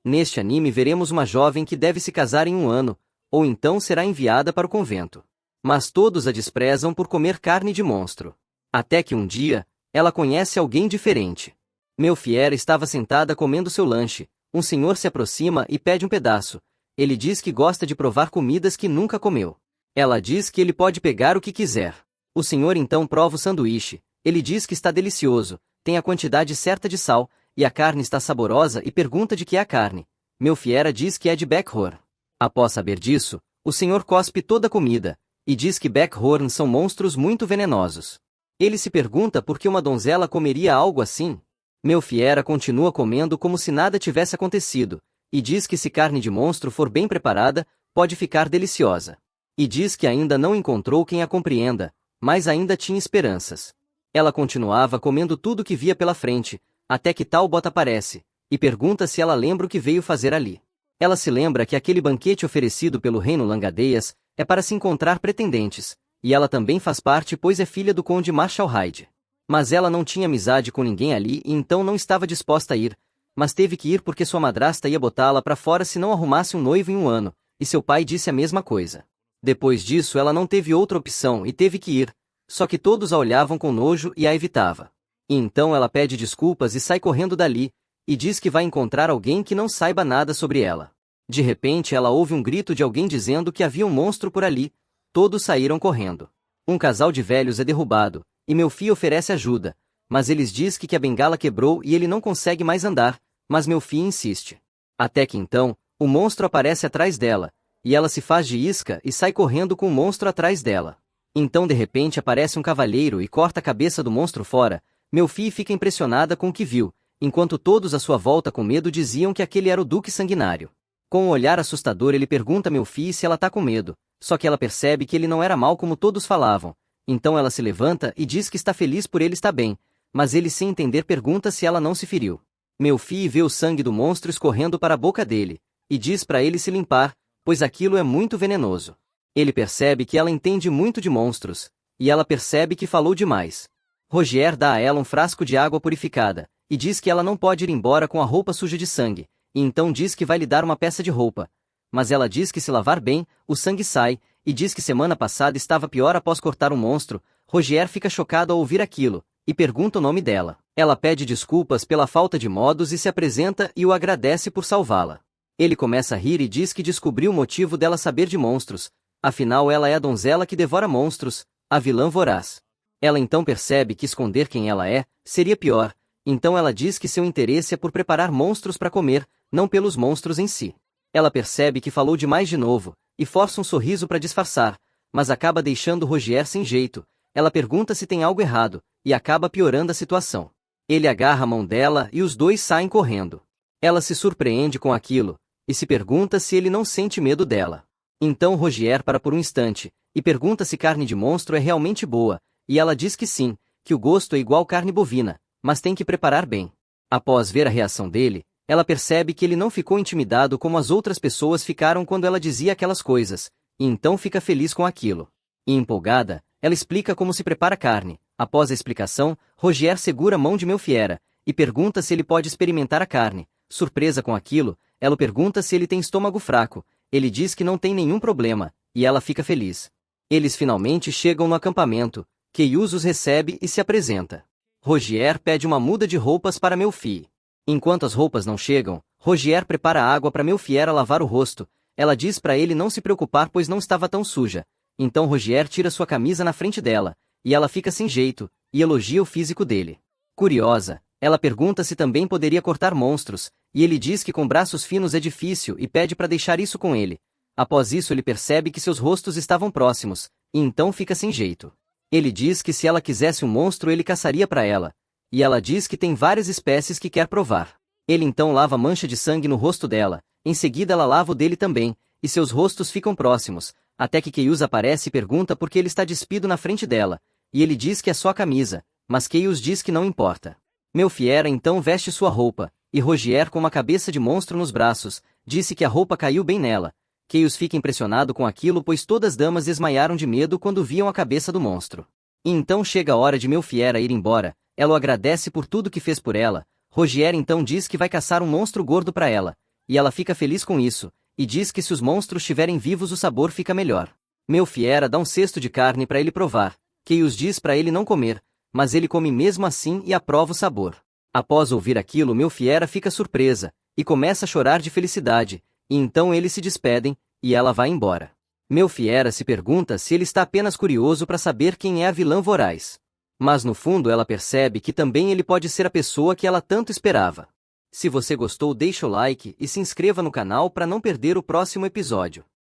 Neste anime veremos uma jovem que deve se casar em 1 ano, ou então será enviada para o convento. Mas todos a desprezam por comer carne de monstro. Até que um dia, ela conhece alguém diferente. Melfiera estava sentada comendo seu lanche. Um senhor se aproxima e pede um pedaço. Ele diz que gosta de provar comidas que nunca comeu. Ela diz que ele pode pegar o que quiser. O senhor então prova o sanduíche. Ele diz que está delicioso, tem a quantidade certa de sal, e a carne está saborosa e pergunta de que é a carne. Melfiera diz que é de Beckhorn. Após saber disso, o senhor cospe toda a comida, e diz que Beckhorn são monstros muito venenosos. Ele se pergunta por que uma donzela comeria algo assim. Melfiera continua comendo como se nada tivesse acontecido, e diz que se carne de monstro for bem preparada, pode ficar deliciosa. E diz que ainda não encontrou quem a compreenda, mas ainda tinha esperanças. Ela continuava comendo tudo que via pela frente, até que Talbot aparece, e pergunta se ela lembra o que veio fazer ali. Ela se lembra que aquele banquete oferecido pelo reino Langadeias é para se encontrar pretendentes, e ela também faz parte pois é filha do conde Marshall Hyde. Mas ela não tinha amizade com ninguém ali e então não estava disposta a ir, mas teve que ir porque sua madrasta ia botá-la para fora se não arrumasse um noivo em 1 ano, e seu pai disse a mesma coisa. Depois disso ela não teve outra opção e teve que ir, só que todos a olhavam com nojo e a evitava. E então ela pede desculpas e sai correndo dali, e diz que vai encontrar alguém que não saiba nada sobre ela. De repente ela ouve um grito de alguém dizendo que havia um monstro por ali. Todos saíram correndo. Um casal de velhos é derrubado, e Melfi oferece ajuda, mas eles diz que a bengala quebrou e ele não consegue mais andar, mas Melfi insiste. Até que então, o monstro aparece atrás dela, e ela se faz de isca e sai correndo com o monstro atrás dela. Então de repente aparece um cavalheiro e corta a cabeça do monstro fora. Melfi fica impressionada com o que viu, enquanto todos à sua volta com medo diziam que aquele era o Duque Sanguinário. Com um olhar assustador ele pergunta a Melfi se ela tá com medo, só que ela percebe que ele não era mal como todos falavam. Então ela se levanta e diz que está feliz por ele estar bem, mas ele sem entender pergunta se ela não se feriu. Melfi vê o sangue do monstro escorrendo para a boca dele, e diz para ele se limpar, pois aquilo é muito venenoso. Ele percebe que ela entende muito de monstros, e ela percebe que falou demais. Rogier dá a ela um frasco de água purificada, e diz que ela não pode ir embora com a roupa suja de sangue, e então diz que vai lhe dar uma peça de roupa. Mas ela diz que se lavar bem, o sangue sai, e diz que semana passada estava pior após cortar um monstro. Rogier fica chocado ao ouvir aquilo, e pergunta o nome dela. Ela pede desculpas pela falta de modos e se apresenta e o agradece por salvá-la. Ele começa a rir e diz que descobriu o motivo dela saber de monstros, afinal ela é a donzela que devora monstros, a vilã voraz. Ela então percebe que esconder quem ela é, seria pior, então ela diz que seu interesse é por preparar monstros para comer, não pelos monstros em si. Ela percebe que falou demais de novo, e força um sorriso para disfarçar, mas acaba deixando Rogier sem jeito. Ela pergunta se tem algo errado, e acaba piorando a situação. Ele agarra a mão dela e os dois saem correndo. Ela se surpreende com aquilo, e se pergunta se ele não sente medo dela. Então Rogier para por um instante, e pergunta se carne de monstro é realmente boa, e ela diz que sim, que o gosto é igual carne bovina, mas tem que preparar bem. Após ver a reação dele, ela percebe que ele não ficou intimidado como as outras pessoas ficaram quando ela dizia aquelas coisas, e então fica feliz com aquilo. E empolgada, ela explica como se prepara a carne. Após a explicação, Rogier segura a mão de Melfiera, e pergunta se ele pode experimentar a carne. Surpresa com aquilo, ela pergunta se ele tem estômago fraco. Ele diz que não tem nenhum problema, e ela fica feliz. Eles finalmente chegam no acampamento. Keius os recebe e se apresenta. Rogier pede uma muda de roupas para Melfi. Enquanto as roupas não chegam, Rogier prepara água para Melfiera lavar o rosto. Ela diz para ele não se preocupar pois não estava tão suja. Então Rogier tira sua camisa na frente dela, e ela fica sem jeito, e elogia o físico dele. Curiosa, ela pergunta se também poderia cortar monstros, e ele diz que com braços finos é difícil e pede para deixar isso com ele. Após isso ele percebe que seus rostos estavam próximos, e então fica sem jeito. Ele diz que se ela quisesse um monstro ele caçaria para ela, e ela diz que tem várias espécies que quer provar. Ele então lava a mancha de sangue no rosto dela, em seguida ela lava o dele também, e seus rostos ficam próximos, até que Keius aparece e pergunta por que ele está despido na frente dela, e ele diz que é só a camisa, mas Keius diz que não importa. Melfiera então veste sua roupa, e Rogier com uma cabeça de monstro nos braços, disse que a roupa caiu bem nela. Keius fica impressionado com aquilo pois todas as damas desmaiaram de medo quando viam a cabeça do monstro. E então chega a hora de Melfiera ir embora, ela o agradece por tudo que fez por ela. Rogier então diz que vai caçar um monstro gordo para ela, e ela fica feliz com isso, e diz que se os monstros estiverem vivos o sabor fica melhor. Melfiera dá um cesto de carne para ele provar, Chaos diz para ele não comer, mas ele come mesmo assim e aprova o sabor. Após ouvir aquilo, Melfiera fica surpresa, e começa a chorar de felicidade, e então eles se despedem, e ela vai embora. Melfiera se pergunta se ele está apenas curioso para saber quem é a vilã voraz. Mas no fundo ela percebe que também ele pode ser a pessoa que ela tanto esperava. Se você gostou, deixa o like e se inscreva no canal para não perder o próximo episódio.